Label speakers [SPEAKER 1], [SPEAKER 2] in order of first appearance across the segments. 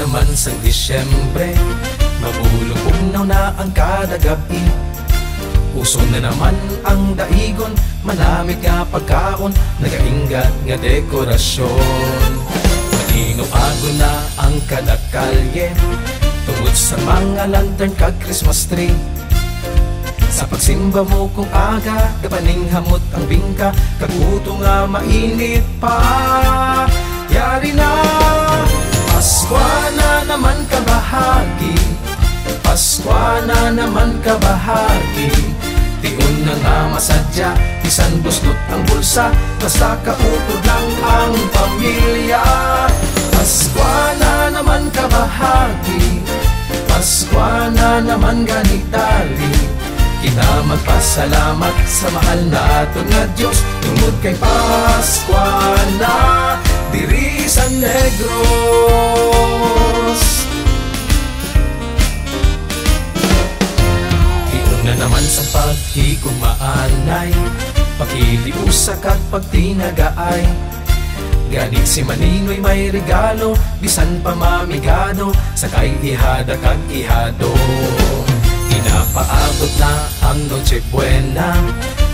[SPEAKER 1] naman sang Disyembre, mabulong-ugnaw na ang kada gabi. Uso na naman ang daigon, manamit nga pagkaon, nagaingat nga dekorasyon. Manino-ago na ang kada kalye, tungod sa mga lantern kag Christmas tree. Sa pagsimba mo kung aga, kapaning hamot ang bingka, kaguto nga mainit pa. Yari na, Paskwa na naman kabahagi, Paskwa na naman kabahagi. Tiun na nga masadya, bisan buslot ang bulsa, basta kaupod lang ang pamilya. Paskwa na naman kabahagi, Paskwa na naman ganitali. Kita magpasalamat sa mahal naton nga Diyos, tungod kay Paskwa na diri sa Negros. Na naman sa paghigumaanay, pakiliusa kag pagtinagaay. Ganit si Maninoy may regalo, bisan pa mamigado, sakay ihada kag ihado. Inapaabot na ang Noche Buena,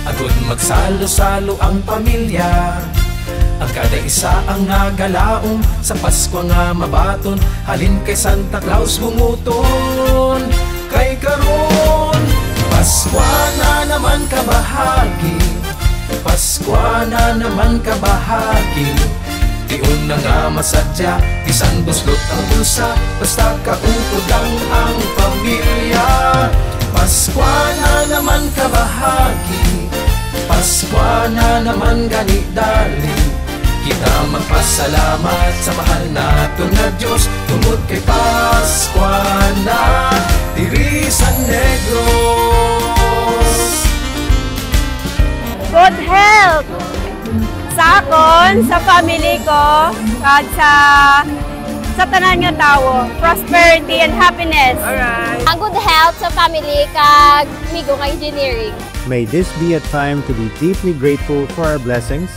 [SPEAKER 1] agud magsalo-salo ang pamilya. Ang kada isa ang nagalaom, sa Pasko nga mabaton, halin kay Santa Claus bumuton. Kay karon Paskwa na naman kabahagi, Paskwa na naman kabahagi. Tiun na nga masadya, isang buslot ang bulsa, basta kaupod lang ang pamilya. Paskwa na naman kabahagi, Paskwa na naman ganidali. Kita magpasalamat sa mahal naton nga Diyos, tungod kay Paskwa na diri sa Negros.
[SPEAKER 2] Good health sa akon, sa family ko, at sa tanan nga tawo. Prosperity and happiness.
[SPEAKER 3] Alright.
[SPEAKER 4] Ang good health sa family kag migo nga engineering.
[SPEAKER 5] May this be a time to be deeply grateful for our blessings,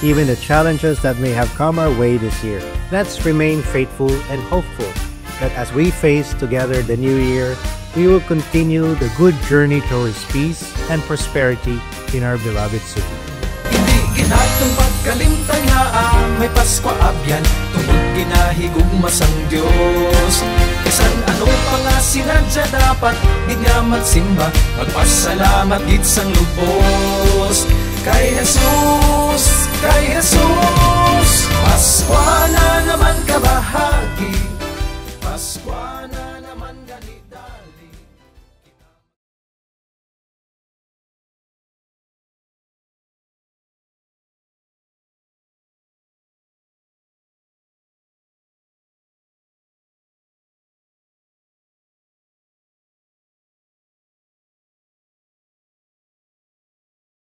[SPEAKER 5] even the challenges that may have come our way this year. Let's remain faithful and hopeful that as we face together the new year, we will continue the good journey towards peace and prosperity in our beloved city.
[SPEAKER 1] Hindi ginatong pagkalimtan nga may Paskwa abyan, tungod ginahigugmas ang Diyos. Bisan ano pa nga sinadya dapat, di nga magsimba, magpasalamat gid sang lubos.